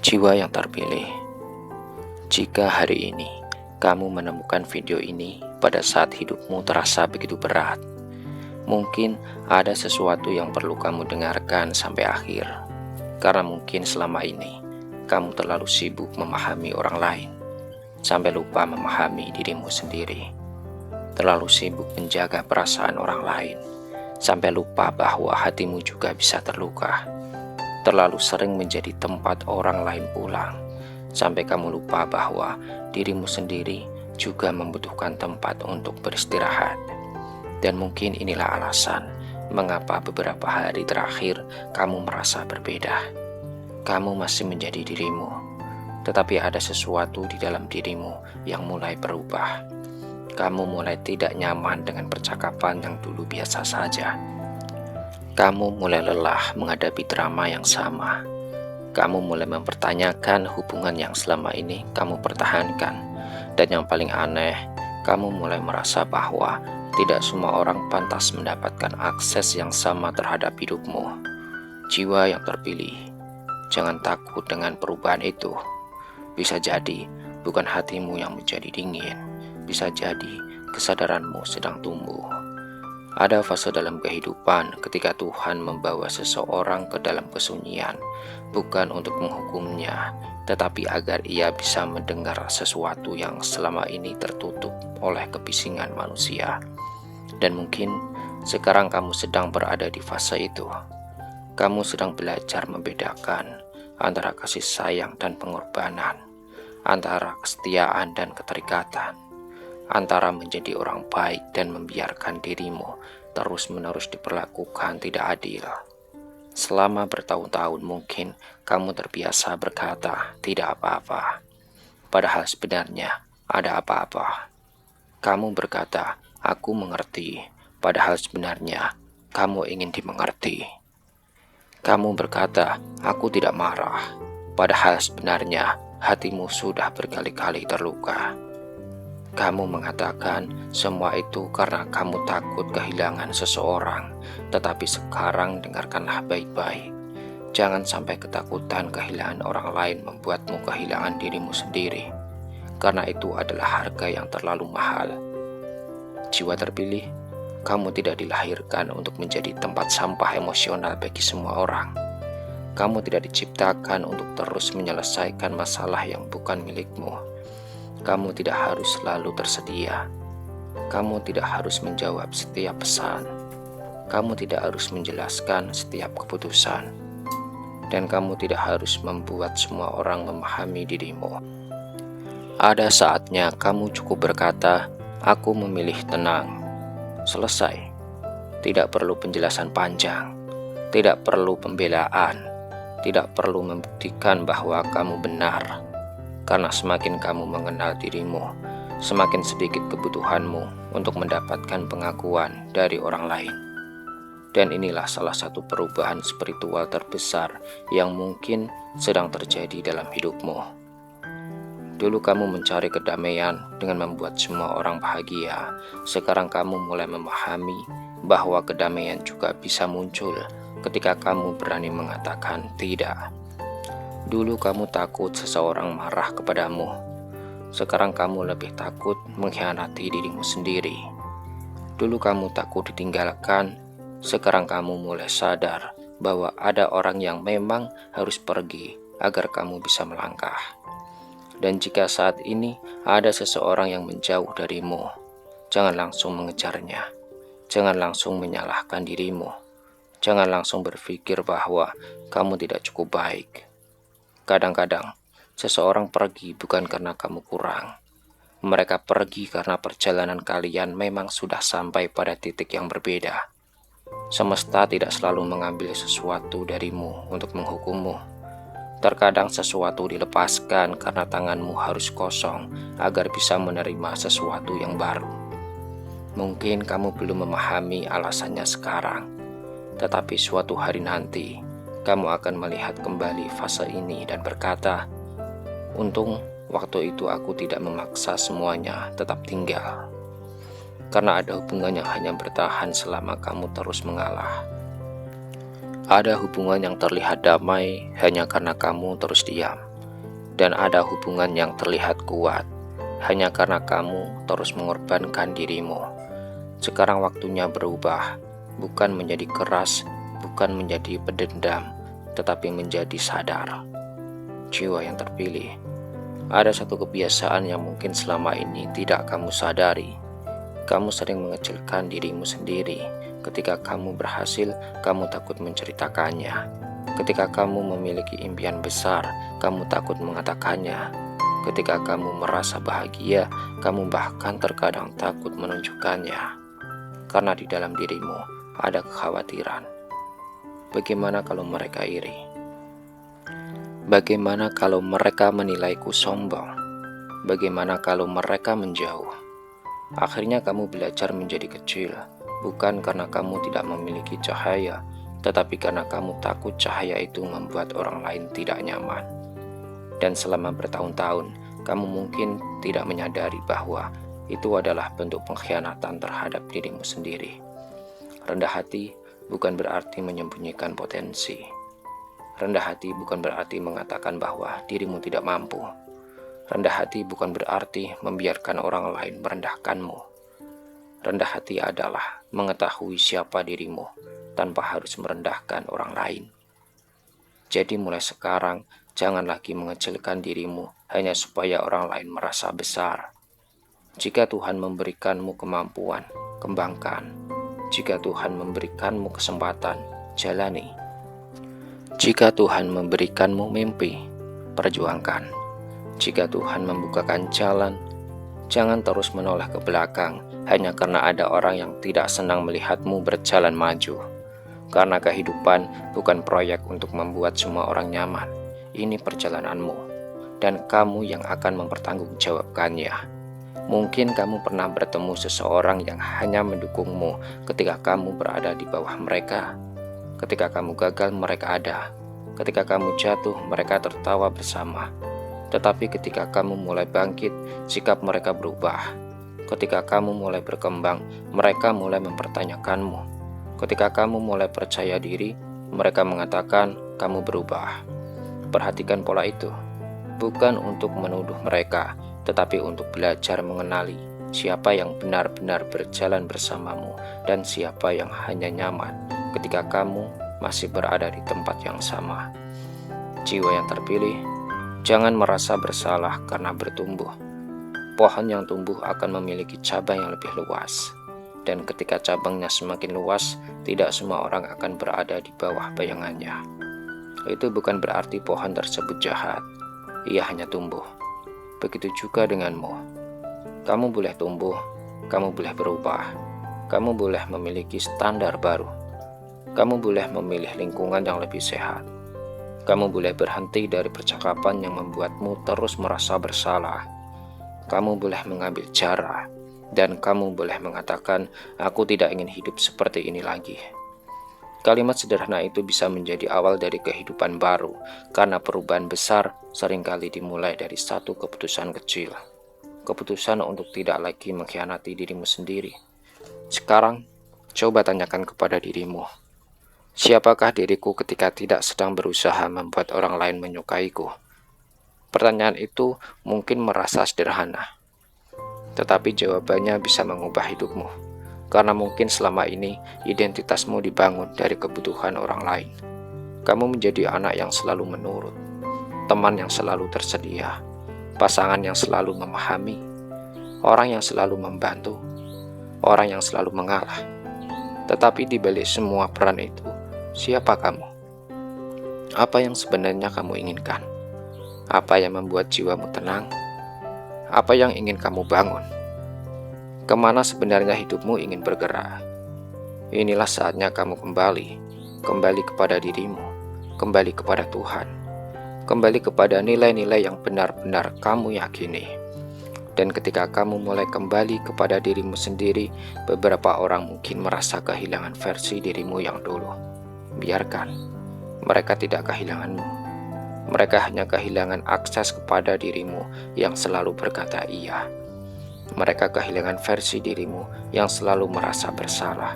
Jiwa yang terpilih. Jika hari ini kamu menemukan video ini pada saat hidupmu terasa begitu berat, mungkin ada sesuatu yang perlu kamu dengarkan sampai akhir. Karena mungkin selama ini kamu terlalu sibuk memahami orang lain, sampai lupa memahami dirimu sendiri. Terlalu sibuk menjaga perasaan orang lain, sampai lupa bahwa hatimu juga bisa terluka. Terlalu sering menjadi tempat orang lain pulang, sampai kamu lupa bahwa dirimu sendiri juga membutuhkan tempat untuk beristirahat. Dan mungkin inilah alasan mengapa beberapa hari terakhir kamu merasa berbeda. Kamu masih menjadi dirimu, tetapi ada sesuatu di dalam dirimu yang mulai berubah. Kamu mulai tidak nyaman dengan percakapan yang dulu biasa saja. Kamu mulai lelah menghadapi drama yang sama. Kamu mulai mempertanyakan hubungan yang selama ini kamu pertahankan. Dan yang paling aneh, kamu mulai merasa bahwa tidak semua orang pantas mendapatkan akses yang sama terhadap hidupmu. Jiwa yang terpilih, jangan takut dengan perubahan itu. Bisa jadi bukan hatimu yang menjadi dingin. Bisa jadi kesadaranmu sedang tumbuh. Ada fase dalam kehidupan ketika Tuhan membawa seseorang ke dalam kesunyian, bukan untuk menghukumnya, tetapi agar ia bisa mendengar sesuatu yang selama ini tertutup oleh kebisingan manusia. Dan mungkin sekarang kamu sedang berada di fase itu. Kamu sedang belajar membedakan antara kasih sayang dan pengorbanan, antara kesetiaan dan keterikatan, antara menjadi orang baik dan membiarkan dirimu terus-menerus diperlakukan tidak adil. Selama bertahun-tahun mungkin kamu terbiasa berkata tidak apa-apa, padahal sebenarnya ada apa-apa. Kamu berkata aku mengerti, padahal sebenarnya kamu ingin dimengerti. Kamu berkata aku tidak marah, padahal sebenarnya hatimu sudah berkali-kali terluka. Kamu mengatakan semua itu karena kamu takut kehilangan seseorang, tetapi sekarang dengarkanlah baik-baik. Jangan sampai ketakutan kehilangan orang lain membuatmu kehilangan dirimu sendiri, karena itu adalah harga yang terlalu mahal. Jiwa terpilih, kamu tidak dilahirkan untuk menjadi tempat sampah emosional bagi semua orang. Kamu tidak diciptakan untuk terus menyelesaikan masalah yang bukan milikmu. Kamu tidak harus selalu tersedia. Kamu tidak harus menjawab setiap pesan. Kamu tidak harus menjelaskan setiap keputusan. Dan kamu tidak harus membuat semua orang memahami dirimu. Ada saatnya kamu cukup berkata, aku memilih tenang. Selesai. Tidak perlu penjelasan panjang. Tidak perlu pembelaan. Tidak perlu membuktikan bahwa kamu benar. Karena semakin kamu mengenal dirimu, semakin sedikit kebutuhanmu untuk mendapatkan pengakuan dari orang lain. Dan inilah salah satu perubahan spiritual terbesar yang mungkin sedang terjadi dalam hidupmu. Dulu kamu mencari kedamaian dengan membuat semua orang bahagia. Sekarang kamu mulai memahami bahwa kedamaian juga bisa muncul ketika kamu berani mengatakan tidak. Dulu kamu takut seseorang marah kepadamu. Sekarang kamu lebih takut mengkhianati dirimu sendiri. Dulu kamu takut ditinggalkan. Sekarang kamu mulai sadar bahwa ada orang yang memang harus pergi agar kamu bisa melangkah. Dan jika saat ini ada seseorang yang menjauh darimu, jangan langsung mengejarnya. Jangan langsung menyalahkan dirimu. Jangan langsung berpikir bahwa kamu tidak cukup baik. Kadang-kadang, seseorang pergi bukan karena kamu kurang. Mereka pergi karena perjalanan kalian memang sudah sampai pada titik yang berbeda. Semesta tidak selalu mengambil sesuatu darimu untuk menghukummu. Terkadang sesuatu dilepaskan karena tanganmu harus kosong agar bisa menerima sesuatu yang baru. Mungkin kamu belum memahami alasannya sekarang, tetapi suatu hari nanti, kamu akan melihat kembali fase ini dan berkata, untung waktu itu aku tidak memaksa semuanya tetap tinggal. Karena ada hubungan yang hanya bertahan selama kamu terus mengalah. Ada hubungan yang terlihat damai hanya karena kamu terus diam. dan ada hubungan yang terlihat kuat hanya karena kamu terus mengorbankan dirimu. Sekarang waktunya berubah, bukan menjadi keras, bukan menjadi pendendam, tetapi menjadi sadar. Jiwa yang terpilih, ada satu kebiasaan yang mungkin selama ini tidak kamu sadari. Kamu sering mengecilkan dirimu sendiri. Ketika kamu berhasil, kamu takut menceritakannya. Ketika kamu memiliki impian besar, kamu takut mengatakannya. Ketika kamu merasa bahagia, kamu bahkan terkadang takut menunjukkannya. Karena di dalam dirimu ada kekhawatiran. Bagaimana kalau mereka iri? Bagaimana kalau mereka menilaiku sombong? Bagaimana kalau mereka menjauh? Akhirnya kamu belajar menjadi kecil, bukan karena kamu tidak memiliki cahaya, tetapi karena kamu takut cahaya itu membuat orang lain tidak nyaman. Dan selama bertahun-tahun, kamu mungkin tidak menyadari bahwa itu adalah bentuk pengkhianatan terhadap dirimu sendiri. Rendah hati bukan berarti menyembunyikan potensi. Rendah hati bukan berarti mengatakan bahwa dirimu tidak mampu. Rendah hati bukan berarti membiarkan orang lain merendahkanmu. Rendah hati adalah mengetahui siapa dirimu tanpa harus merendahkan orang lain. Jadi mulai sekarang, jangan lagi mengecilkan dirimu hanya supaya orang lain merasa besar. Jika Tuhan memberikanmu kemampuan, kembangkan. Jika Tuhan memberikanmu kesempatan, jalani. Jika Tuhan memberikanmu mimpi, perjuangkan. Jika Tuhan membukakan jalan, jangan terus menoleh ke belakang hanya karena ada orang yang tidak senang melihatmu berjalan maju. Karena kehidupan bukan proyek untuk membuat semua orang nyaman. Ini perjalananmu, dan kamu yang akan mempertanggungjawabkannya. Mungkin kamu pernah bertemu seseorang yang hanya mendukungmu ketika kamu berada di bawah mereka. Ketika kamu gagal, mereka ada. Ketika kamu jatuh, mereka tertawa bersama. Tetapi ketika kamu mulai bangkit, sikap mereka berubah. Ketika kamu mulai berkembang, mereka mulai mempertanyakanmu. Ketika kamu mulai percaya diri, mereka mengatakan kamu berubah. Perhatikan pola itu, bukan untuk menuduh mereka, tetapi untuk belajar mengenali siapa yang benar-benar berjalan bersamamu dan siapa yang hanya nyaman ketika kamu masih berada di tempat yang sama. Jiwa yang terpilih, jangan merasa bersalah karena bertumbuh. Pohon yang tumbuh akan memiliki cabang yang lebih luas. Dan ketika cabangnya semakin luas, tidak semua orang akan berada di bawah bayangannya. Itu bukan berarti pohon tersebut jahat. Ia hanya tumbuh. Begitu juga denganmu. Kamu boleh tumbuh, kamu boleh berubah. Kamu boleh memiliki standar baru. Kamu boleh memilih lingkungan yang lebih sehat. Kamu boleh berhenti dari percakapan yang membuatmu terus merasa bersalah. Kamu boleh mengambil jarak. Dan kamu boleh mengatakan, aku tidak ingin hidup seperti ini lagi. Kalimat sederhana itu bisa menjadi awal dari kehidupan baru, karena perubahan besar seringkali dimulai dari satu keputusan kecil. Keputusan untuk tidak lagi mengkhianati dirimu sendiri. Sekarang, coba tanyakan kepada dirimu. Siapakah diriku ketika tidak sedang berusaha membuat orang lain menyukaiku? Pertanyaan itu mungkin merasa sederhana. Tetapi jawabannya bisa mengubah hidupmu, karena mungkin selama ini identitasmu dibangun dari kebutuhan orang lain. Kamu menjadi anak yang selalu menurut, teman yang selalu tersedia, pasangan yang selalu memahami, orang yang selalu membantu, orang yang selalu mengalah. Tetapi di balik semua peran itu, siapa kamu? Apa yang sebenarnya kamu inginkan? Apa yang membuat jiwamu tenang? Apa yang ingin kamu bangun? Kemana sebenarnya hidupmu ingin bergerak? Inilah saatnya kamu kembali kepada dirimu, kembali kepada Tuhan, kembali kepada nilai-nilai yang benar-benar kamu yakini. Dan ketika kamu mulai kembali kepada dirimu sendiri, beberapa orang mungkin merasa kehilangan versi dirimu yang dulu. Biarkan, mereka tidak kehilanganmu. Mereka hanya kehilangan akses kepada dirimu yang selalu berkata iya. Mereka kehilangan versi dirimu yang selalu merasa bersalah.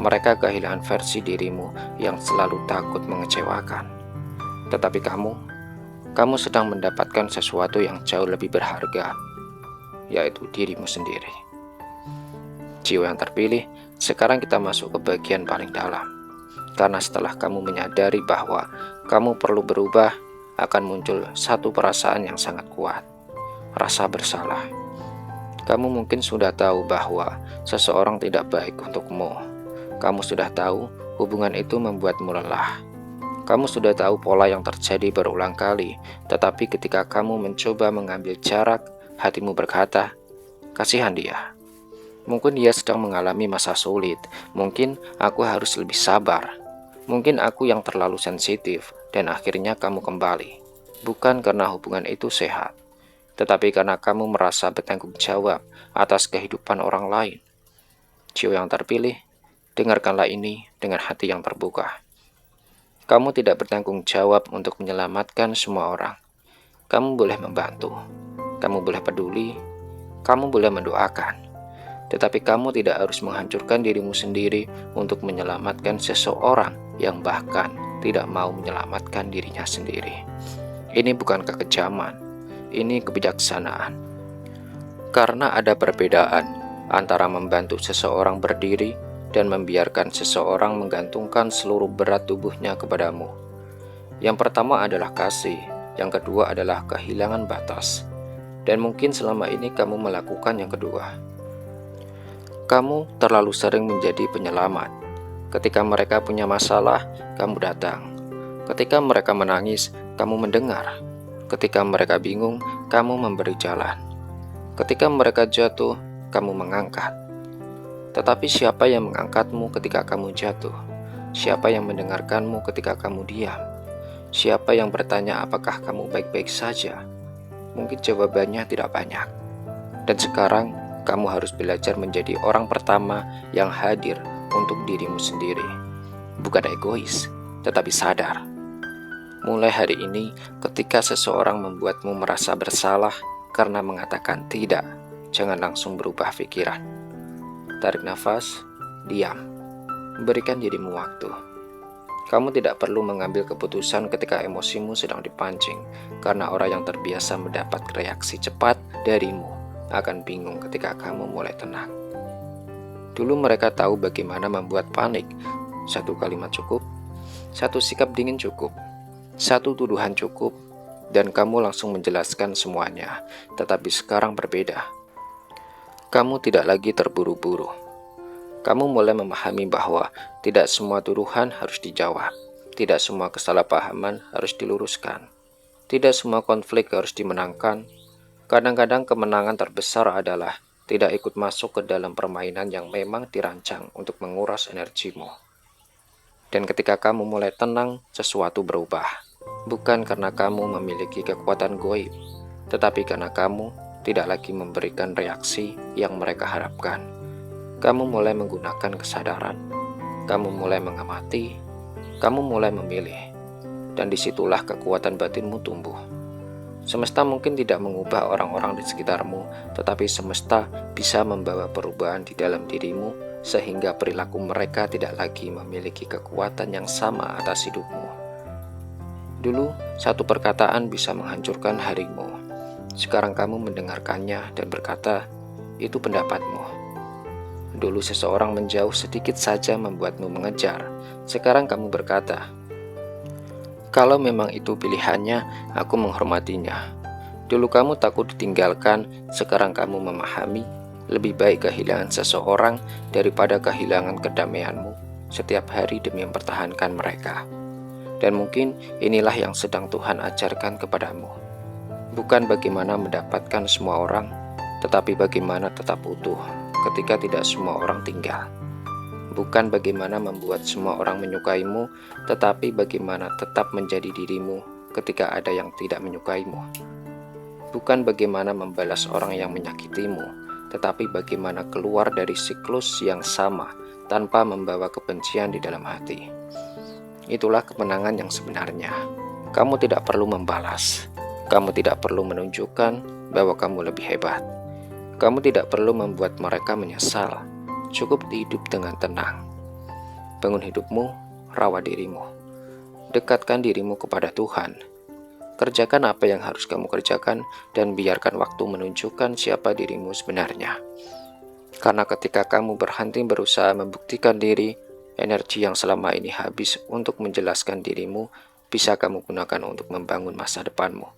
Mereka kehilangan versi dirimu yang selalu takut mengecewakan. Tetapi kamu sedang mendapatkan sesuatu yang jauh lebih berharga, yaitu dirimu sendiri. Jiwa yang terpilih, sekarang kita masuk ke bagian paling dalam. Karena setelah kamu menyadari bahwa kamu perlu berubah, akan muncul satu perasaan yang sangat kuat, rasa bersalah. Kamu mungkin sudah tahu bahwa seseorang tidak baik untukmu. Kamu sudah tahu hubungan itu membuatmu lelah. Kamu sudah tahu pola yang terjadi berulang kali, tetapi ketika kamu mencoba mengambil jarak, hatimu berkata, kasihan dia. Mungkin dia sedang mengalami masa sulit, mungkin aku harus lebih sabar. Mungkin aku yang terlalu sensitif, dan akhirnya kamu kembali. Bukan karena hubungan itu sehat, tetapi karena kamu merasa bertanggung jawab atas kehidupan orang lain. Jiwa yang terpilih, dengarkanlah ini dengan hati yang terbuka. Kamu tidak bertanggung jawab untuk menyelamatkan semua orang. Kamu boleh membantu, kamu boleh peduli, kamu boleh mendoakan. Tetapi kamu tidak harus menghancurkan dirimu sendiri untuk menyelamatkan seseorang yang bahkan tidak mau menyelamatkan dirinya sendiri. Ini bukan kekejaman, ini kebijaksanaan. Karena ada perbedaan antara membantu seseorang berdiri dan membiarkan seseorang menggantungkan seluruh berat tubuhnya kepadamu. Yang pertama adalah kasih, yang kedua adalah kehilangan batas. Dan mungkin selama ini kamu melakukan yang kedua. Kamu terlalu sering menjadi penyelamat. Ketika mereka punya masalah, kamu datang. Ketika mereka menangis, kamu mendengar. Ketika mereka bingung, kamu memberi jalan. Ketika mereka jatuh, kamu mengangkat. Tetapi siapa yang mengangkatmu ketika kamu jatuh? Siapa yang mendengarkanmu ketika kamu diam? Siapa yang bertanya apakah kamu baik-baik saja? Mungkin jawabannya tidak banyak. Dan sekarang, kamu harus belajar menjadi orang pertama yang hadir untuk dirimu sendiri. Bukan egois, tetapi sadar. Mulai hari ini, ketika seseorang membuatmu merasa bersalah karena mengatakan tidak, jangan langsung berubah pikiran. Tarik nafas, diam, berikan dirimu waktu. Kamu tidak perlu mengambil keputusan ketika emosimu sedang dipancing, karena orang yang terbiasa mendapat reaksi cepat darimu akan bingung ketika kamu mulai tenang. Dulu mereka tahu bagaimana membuat panik. Satu kalimat cukup, satu sikap dingin cukup, satu tuduhan cukup, dan kamu langsung menjelaskan semuanya. Tetapi sekarang berbeda. Kamu tidak lagi terburu-buru. Kamu mulai memahami bahwa tidak semua tuduhan harus dijawab. Tidak semua kesalahpahaman harus diluruskan. Tidak semua konflik harus dimenangkan. Kadang-kadang kemenangan terbesar adalah tidak ikut masuk ke dalam permainan yang memang dirancang untuk menguras energimu. Dan ketika kamu mulai tenang, sesuatu berubah. Bukan karena kamu memiliki kekuatan goib, tetapi karena kamu tidak lagi memberikan reaksi yang mereka harapkan. Kamu mulai menggunakan kesadaran. Kamu mulai mengamati. Kamu mulai memilih. Dan disitulah kekuatan batinmu tumbuh. Semesta mungkin tidak mengubah orang-orang di sekitarmu, tetapi semesta bisa membawa perubahan di dalam dirimu, sehingga perilaku mereka tidak lagi memiliki kekuatan yang sama atas hidupmu. Dulu, satu perkataan bisa menghancurkan harimu. Sekarang kamu mendengarkannya dan berkata, itu pendapatmu. Dulu seseorang menjauh sedikit saja membuatmu mengejar. Sekarang kamu berkata, kalau memang itu pilihannya, aku menghormatinya. Dulu kamu takut ditinggalkan, sekarang kamu memahami, lebih baik kehilangan seseorang daripada kehilangan kedamaianmu setiap hari demi mempertahankan mereka. Dan mungkin inilah yang sedang Tuhan ajarkan kepadamu. Bukan bagaimana mendapatkan semua orang, tetapi bagaimana tetap utuh ketika tidak semua orang tinggal. Bukan bagaimana membuat semua orang menyukaimu, tetapi bagaimana tetap menjadi dirimu ketika ada yang tidak menyukaimu. Bukan bagaimana membalas orang yang menyakitimu, tetapi bagaimana keluar dari siklus yang sama tanpa membawa kebencian di dalam hati. Itulah kemenangan yang sebenarnya. Kamu tidak perlu membalas. Kamu tidak perlu menunjukkan bahwa kamu lebih hebat. Kamu tidak perlu membuat mereka menyesal. Cukup hidup dengan tenang. Bangun hidupmu, rawat dirimu. Dekatkan dirimu kepada Tuhan. Kerjakan apa yang harus kamu kerjakan dan biarkan waktu menunjukkan siapa dirimu sebenarnya. Karena ketika kamu berhenti berusaha membuktikan diri, energi yang selama ini habis untuk menjelaskan dirimu bisa kamu gunakan untuk membangun masa depanmu.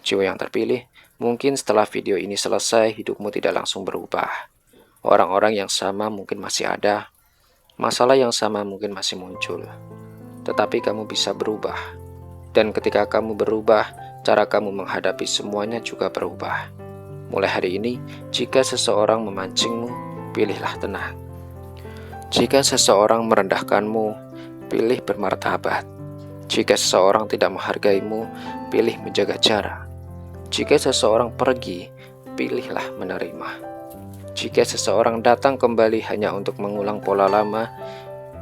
Jiwa yang terpilih, mungkin setelah video ini selesai hidupmu tidak langsung berubah. Orang-orang yang sama mungkin masih ada, masalah yang sama mungkin masih muncul. Tetapi kamu bisa berubah. Dan ketika kamu berubah, cara kamu menghadapi semuanya juga berubah. Mulai hari ini, jika seseorang memancingmu, pilihlah tenang. Jika seseorang merendahkanmu, pilih bermartabat. Jika seseorang tidak menghargaimu, pilih menjaga jarak. Jika seseorang pergi, pilihlah menerima. Jika seseorang datang kembali hanya untuk mengulang pola lama,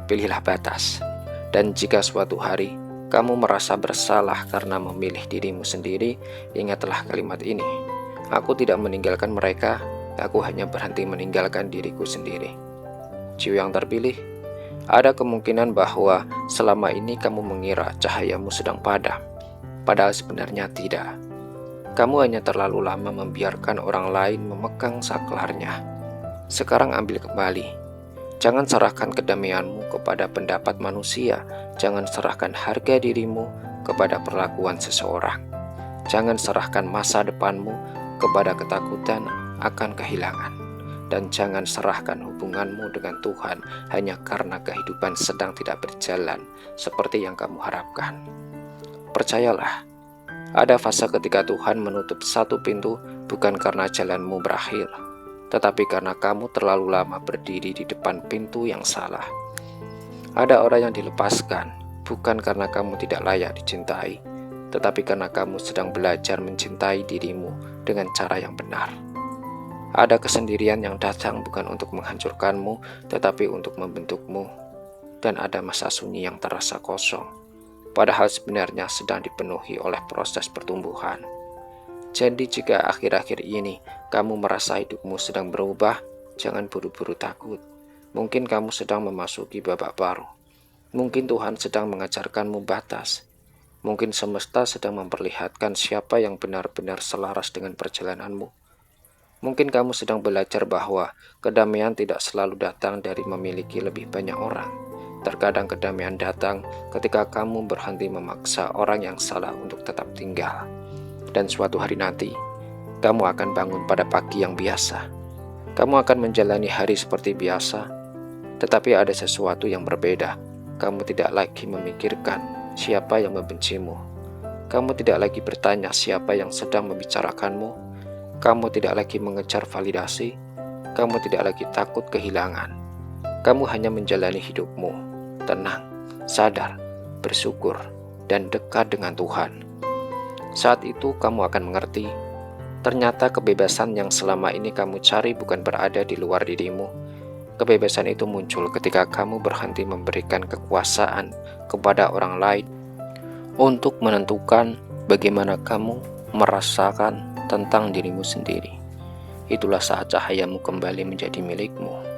pilihlah batas. Dan jika suatu hari kamu merasa bersalah karena memilih dirimu sendiri, ingatlah kalimat ini. Aku tidak meninggalkan mereka, aku hanya berhenti meninggalkan diriku sendiri. Jiwa yang terpilih, ada kemungkinan bahwa selama ini kamu mengira cahayamu sedang padam, padahal sebenarnya tidak. Kamu hanya terlalu lama membiarkan orang lain memegang saklarnya. Sekarang ambil kembali. Jangan serahkan kedamaianmu kepada pendapat manusia. Jangan serahkan harga dirimu kepada perlakuan seseorang. Jangan serahkan masa depanmu kepada ketakutan akan kehilangan. Dan jangan serahkan hubunganmu dengan Tuhan hanya karena kehidupan sedang tidak berjalan seperti yang kamu harapkan. Percayalah, ada fase ketika Tuhan menutup satu pintu bukan karena jalanmu berakhir, tetapi karena kamu terlalu lama berdiri di depan pintu yang salah. Ada orang yang dilepaskan, bukan karena kamu tidak layak dicintai, tetapi karena kamu sedang belajar mencintai dirimu dengan cara yang benar. Ada kesendirian yang datang bukan untuk menghancurkanmu, tetapi untuk membentukmu. Dan ada masa sunyi yang terasa kosong, padahal sebenarnya sedang dipenuhi oleh proses pertumbuhan. Jadi jika akhir-akhir ini kamu merasa hidupmu sedang berubah, jangan buru-buru takut. Mungkin kamu sedang memasuki babak baru. Mungkin Tuhan sedang mengajarkanmu batas. Mungkin semesta sedang memperlihatkan siapa yang benar-benar selaras dengan perjalananmu. Mungkin kamu sedang belajar bahwa kedamaian tidak selalu datang dari memiliki lebih banyak orang. Terkadang kedamaian datang ketika kamu berhenti memaksa orang yang salah untuk tetap tinggal. Dan suatu hari nanti, kamu akan bangun pada pagi yang biasa. Kamu akan menjalani hari seperti biasa, tetapi ada sesuatu yang berbeda. Kamu tidak lagi memikirkan siapa yang membencimu. Kamu tidak lagi bertanya siapa yang sedang membicarakanmu. Kamu tidak lagi mengejar validasi. Kamu tidak lagi takut kehilangan. Kamu hanya menjalani hidupmu, tenang, sadar, bersyukur, dan dekat dengan Tuhan. Saat itu kamu akan mengerti, ternyata kebebasan yang selama ini kamu cari bukan berada di luar dirimu. Kebebasan itu muncul ketika kamu berhenti memberikan kekuasaan kepada orang lain untuk menentukan bagaimana kamu merasakan tentang dirimu sendiri. Itulah saat cahayamu kembali menjadi milikmu.